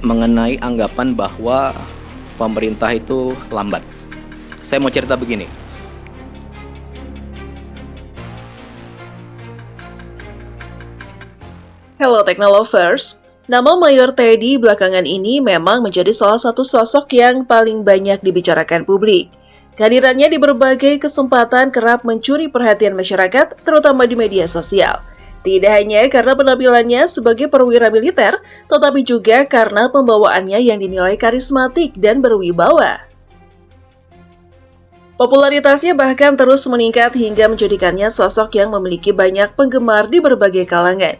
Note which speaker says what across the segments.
Speaker 1: mengenai anggapan bahwa pemerintah itu lambat. Saya mau cerita begini.
Speaker 2: Hello Technolovers, nama Mayor Teddy belakangan ini memang menjadi salah satu sosok yang paling banyak dibicarakan publik. Kehadirannya di berbagai kesempatan kerap mencuri perhatian masyarakat, terutama di media sosial. Tidak hanya karena penampilannya sebagai perwira militer, tetapi juga karena pembawaannya yang dinilai karismatik dan berwibawa. Popularitasnya bahkan terus meningkat hingga menjadikannya sosok yang memiliki banyak penggemar di berbagai kalangan.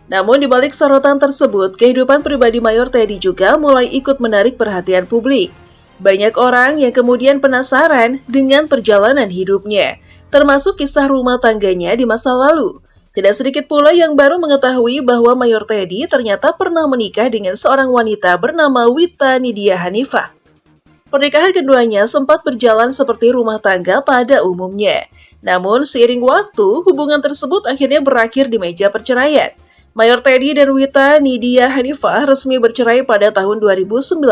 Speaker 2: Namun di balik sorotan tersebut, kehidupan pribadi Mayor Teddy juga mulai ikut menarik perhatian publik. Banyak orang yang kemudian penasaran dengan perjalanan hidupnya, termasuk kisah rumah tangganya di masa lalu. Tidak sedikit pula yang baru mengetahui bahwa Mayor Teddy ternyata pernah menikah dengan seorang wanita bernama Wita Nidia Hanifah. Pernikahan keduanya sempat berjalan seperti rumah tangga pada umumnya. Namun seiring waktu, hubungan tersebut akhirnya berakhir di meja perceraian. Mayor Teddy dan Wita Nidia Hanifah resmi bercerai pada tahun 2019.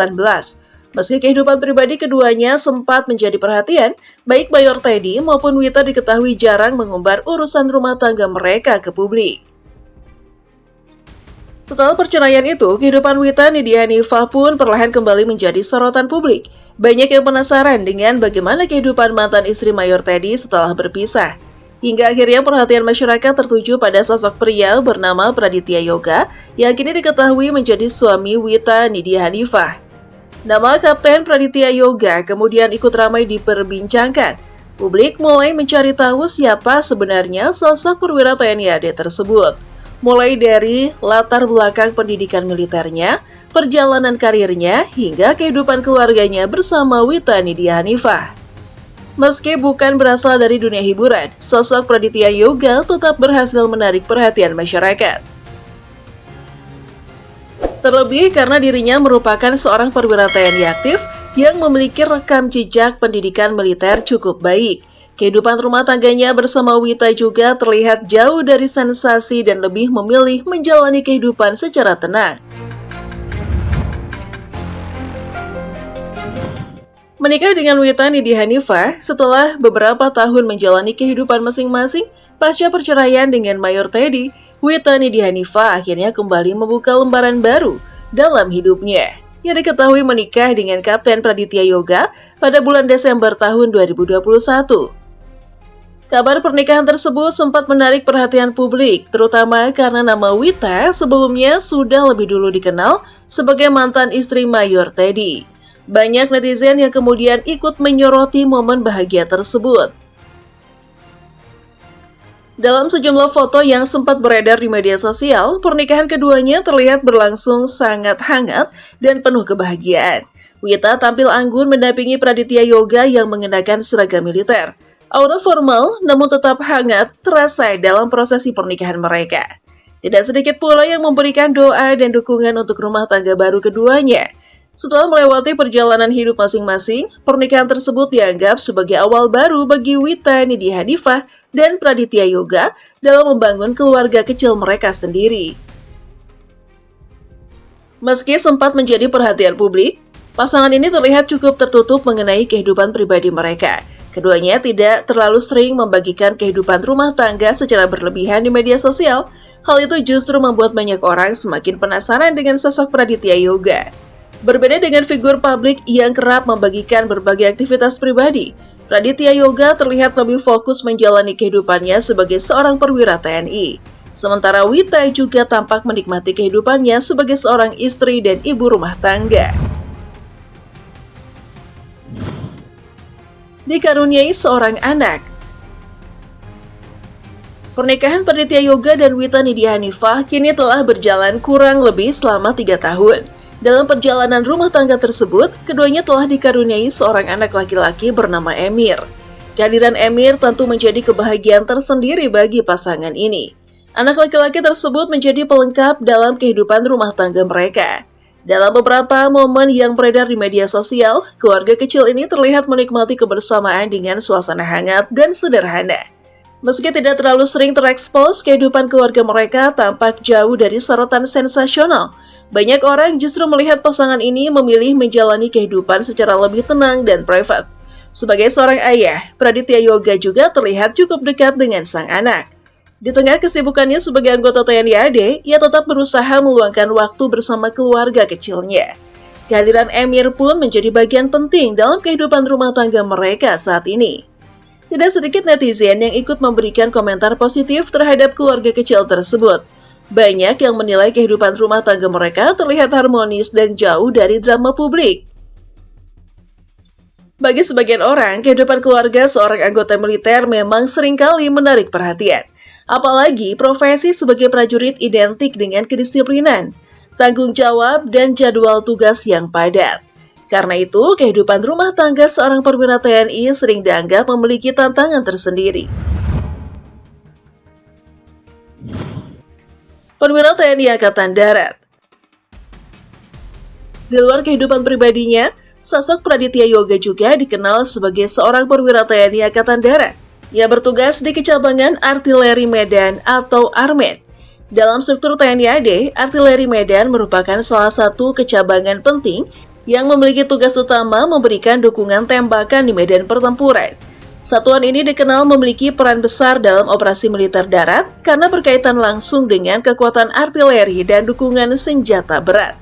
Speaker 2: Meski kehidupan pribadi keduanya sempat menjadi perhatian, baik Mayor Teddy maupun Wita diketahui jarang mengumbar urusan rumah tangga mereka ke publik. Setelah perceraian itu, kehidupan Wita Nidia Hanifah pun perlahan kembali menjadi sorotan publik. Banyak yang penasaran dengan bagaimana kehidupan mantan istri Mayor Teddy setelah berpisah. Hingga akhirnya perhatian masyarakat tertuju pada sosok pria bernama Praditya Yoga yang kini diketahui menjadi suami Wita Nidia Hanifah. Nama Kapten Praditya Yoga kemudian ikut ramai diperbincangkan. Publik mulai mencari tahu siapa sebenarnya sosok perwira TNI AD tersebut. Mulai dari latar belakang pendidikan militernya, perjalanan karirnya, hingga kehidupan keluarganya bersama Wita Nidia Hanifah. Meski bukan berasal dari dunia hiburan, sosok Praditya Yoga tetap berhasil menarik perhatian masyarakat. Terlebih karena dirinya merupakan seorang perwira TNI aktif yang memiliki rekam jejak pendidikan militer cukup baik. Kehidupan rumah tangganya bersama Wita juga terlihat jauh dari sensasi dan lebih memilih menjalani kehidupan secara tenang. Menikah dengan Wita Nidia Hanifah setelah beberapa tahun menjalani kehidupan masing-masing pasca perceraian dengan Mayor Teddy, Wita Nidia Hanifah akhirnya kembali membuka lembaran baru dalam hidupnya. Yang diketahui menikah dengan Kapten Praditya Yoga pada bulan Desember tahun 2021. Kabar pernikahan tersebut sempat menarik perhatian publik, terutama karena nama Wita sebelumnya sudah lebih dulu dikenal sebagai mantan istri Mayor Teddy. Banyak netizen yang kemudian ikut menyoroti momen bahagia tersebut. Dalam sejumlah foto yang sempat beredar di media sosial, pernikahan keduanya terlihat berlangsung sangat hangat dan penuh kebahagiaan. Wita tampil anggun mendampingi Praditya Yoga yang mengenakan seragam militer. Aura formal namun tetap hangat terasa dalam prosesi pernikahan mereka. Tidak sedikit pula yang memberikan doa dan dukungan untuk rumah tangga baru keduanya. Setelah melewati perjalanan hidup masing-masing, pernikahan tersebut dianggap sebagai awal baru bagi Wita Nidia Hanifah dan Praditya Yoga dalam membangun keluarga kecil mereka sendiri. Meski sempat menjadi perhatian publik, pasangan ini terlihat cukup tertutup mengenai kehidupan pribadi mereka. Keduanya tidak terlalu sering membagikan kehidupan rumah tangga secara berlebihan di media sosial. Hal itu justru membuat banyak orang semakin penasaran dengan sosok Praditya Yoga. Berbeda dengan figur publik yang kerap membagikan berbagai aktivitas pribadi, Praditya Yoga terlihat lebih fokus menjalani kehidupannya sebagai seorang perwira TNI. Sementara Wita juga tampak menikmati kehidupannya sebagai seorang istri dan ibu rumah tangga. Dikaruniai seorang anak. Pernikahan Praditya Yoga dan Wita Nidia Hanifah kini telah berjalan kurang lebih selama 3 tahun. Dalam perjalanan rumah tangga tersebut, keduanya telah dikaruniai seorang anak laki-laki bernama Emir. Kehadiran Emir tentu menjadi kebahagiaan tersendiri bagi pasangan ini. Anak laki-laki tersebut menjadi pelengkap dalam kehidupan rumah tangga mereka. Dalam beberapa momen yang beredar di media sosial, keluarga kecil ini terlihat menikmati kebersamaan dengan suasana hangat dan sederhana. Meski tidak terlalu sering terekspos, kehidupan keluarga mereka tampak jauh dari sorotan sensasional. Banyak orang justru melihat pasangan ini memilih menjalani kehidupan secara lebih tenang dan private. Sebagai seorang ayah, Praditya Yoga juga terlihat cukup dekat dengan sang anak. Di tengah kesibukannya sebagai anggota TNI AD, ia tetap berusaha meluangkan waktu bersama keluarga kecilnya. Kehadiran Emir pun menjadi bagian penting dalam kehidupan rumah tangga mereka saat ini. Tidak sedikit netizen yang ikut memberikan komentar positif terhadap keluarga kecil tersebut. Banyak yang menilai kehidupan rumah tangga mereka terlihat harmonis dan jauh dari drama publik. Bagi sebagian orang, kehidupan keluarga seorang anggota militer memang seringkali menarik perhatian. Apalagi profesi sebagai prajurit identik dengan kedisiplinan, tanggung jawab, dan jadwal tugas yang padat. Karena itu, kehidupan rumah tangga seorang perwira TNI sering dianggap memiliki tantangan tersendiri. Perwira TNI Angkatan Darat. Di luar kehidupan pribadinya, sosok Praditya Yoga juga dikenal sebagai seorang perwira TNI Angkatan Darat. Ia bertugas di Kecabangan Artileri Medan atau Armed. Dalam struktur TNI AD, Artileri Medan merupakan salah satu kecabangan penting yang memiliki tugas utama memberikan dukungan tembakan di medan pertempuran. Satuan ini dikenal memiliki peran besar dalam operasi militer darat karena berkaitan langsung dengan kekuatan artileri dan dukungan senjata berat.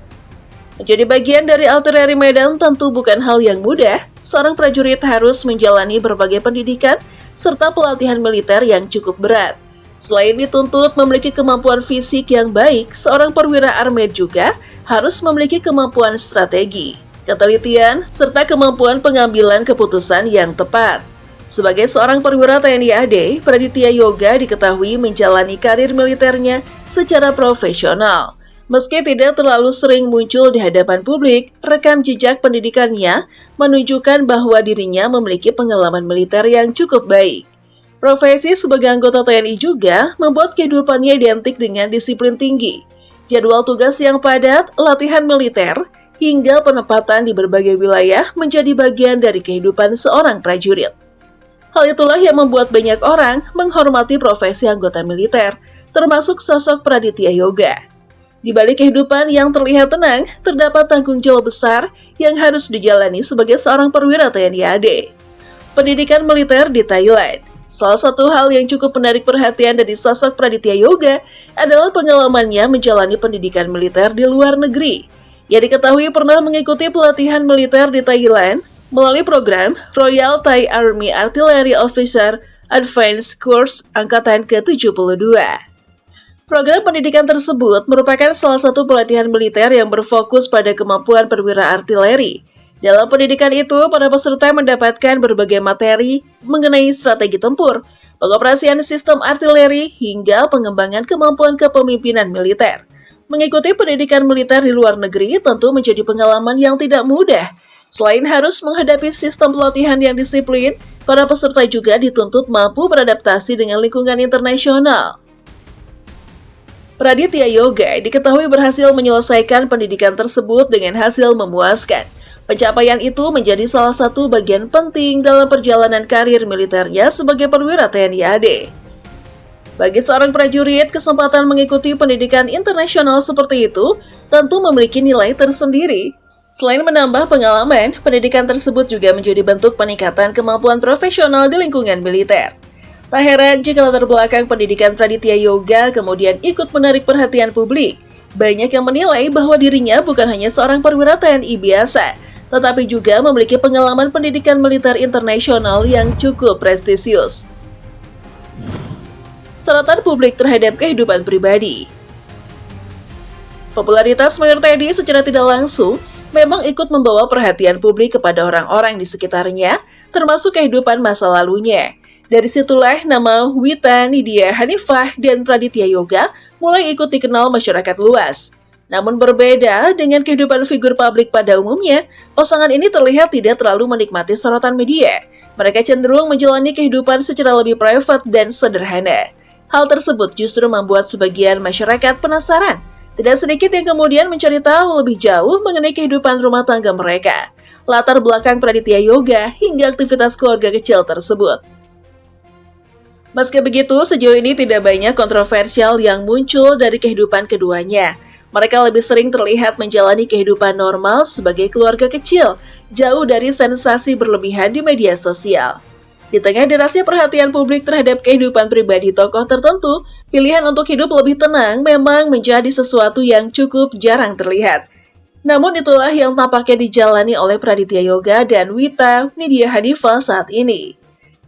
Speaker 2: Menjadi bagian dari Artileri Medan tentu bukan hal yang mudah. Seorang prajurit harus menjalani berbagai pendidikan serta pelatihan militer yang cukup berat. Selain dituntut memiliki kemampuan fisik yang baik, seorang perwira armed juga harus memiliki kemampuan strategi, ketelitian, serta kemampuan pengambilan keputusan yang tepat. Sebagai seorang perwira TNI AD, Praditya Yoga diketahui menjalani karir militernya secara profesional. Meski tidak terlalu sering muncul di hadapan publik, rekam jejak pendidikannya menunjukkan bahwa dirinya memiliki pengalaman militer yang cukup baik. Profesi sebagai anggota TNI juga membuat kehidupannya identik dengan disiplin tinggi, jadwal tugas yang padat, latihan militer, hingga penempatan di berbagai wilayah menjadi bagian dari kehidupan seorang prajurit. Hal itulah yang membuat banyak orang menghormati profesi anggota militer, termasuk sosok Praditya Yoga. Di balik kehidupan yang terlihat tenang, terdapat tanggung jawab besar yang harus dijalani sebagai seorang perwira TNI AD. Pendidikan militer di Thailand. Salah satu hal yang cukup menarik perhatian dari sosok Praditya Yoga adalah pengalamannya menjalani pendidikan militer di luar negeri. Ia diketahui pernah mengikuti pelatihan militer di Thailand melalui program Royal Thai Army Artillery Officer Advanced Course Angkatan ke-72. Program pendidikan tersebut merupakan salah satu pelatihan militer yang berfokus pada kemampuan perwira artileri. Dalam pendidikan itu, para peserta mendapatkan berbagai materi mengenai strategi tempur, pengoperasian sistem artileri, hingga pengembangan kemampuan kepemimpinan militer. Mengikuti pendidikan militer di luar negeri tentu menjadi pengalaman yang tidak mudah. Selain harus menghadapi sistem pelatihan yang disiplin, para peserta juga dituntut mampu beradaptasi dengan lingkungan internasional. Praditya Yoga diketahui berhasil menyelesaikan pendidikan tersebut dengan hasil memuaskan. Pencapaian itu menjadi salah satu bagian penting dalam perjalanan karir militernya sebagai perwira TNI AD. Bagi seorang prajurit, kesempatan mengikuti pendidikan internasional seperti itu tentu memiliki nilai tersendiri. Selain menambah pengalaman, pendidikan tersebut juga menjadi bentuk peningkatan kemampuan profesional di lingkungan militer. Tak heran jika latar belakang pendidikan Praditya Yoga kemudian ikut menarik perhatian publik. Banyak yang menilai bahwa dirinya bukan hanya seorang perwira TNI biasa, tetapi juga memiliki pengalaman pendidikan militer internasional yang cukup prestisius. Sorotan publik terhadap kehidupan pribadi. Popularitas Mayor Teddy secara tidak langsung memang ikut membawa perhatian publik kepada orang-orang di sekitarnya, termasuk kehidupan masa lalunya. Dari situlah nama Wita Nidia Hanifah dan Praditya Yoga mulai ikut dikenal masyarakat luas. Namun berbeda dengan kehidupan figur publik pada umumnya, pasangan ini terlihat tidak terlalu menikmati sorotan media. Mereka cenderung menjalani kehidupan secara lebih private dan sederhana. Hal tersebut justru membuat sebagian masyarakat penasaran. Tidak sedikit yang kemudian mencari tahu lebih jauh mengenai kehidupan rumah tangga mereka, latar belakang Praditya Yoga, hingga aktivitas keluarga kecil tersebut. Meski begitu, sejauh ini tidak banyak kontroversial yang muncul dari kehidupan keduanya. Mereka lebih sering terlihat menjalani kehidupan normal sebagai keluarga kecil, jauh dari sensasi berlebihan di media sosial. Di tengah derasnya perhatian publik terhadap kehidupan pribadi tokoh tertentu, pilihan untuk hidup lebih tenang memang menjadi sesuatu yang cukup jarang terlihat. Namun itulah yang tampaknya dijalani oleh Praditya Yoga dan Wita Nidya Hanifah saat ini.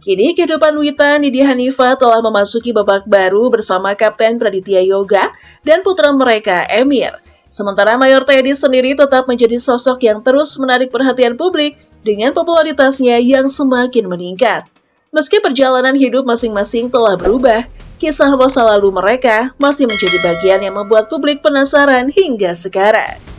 Speaker 2: Kini kehidupan Wita Nidya Hanifah telah memasuki babak baru bersama Kapten Praditya Yoga dan putra mereka Emir. Sementara Mayor Teddy sendiri tetap menjadi sosok yang terus menarik perhatian publik dengan popularitasnya yang semakin meningkat. Meski perjalanan hidup masing-masing telah berubah, kisah masa lalu mereka masih menjadi bagian yang membuat publik penasaran hingga sekarang.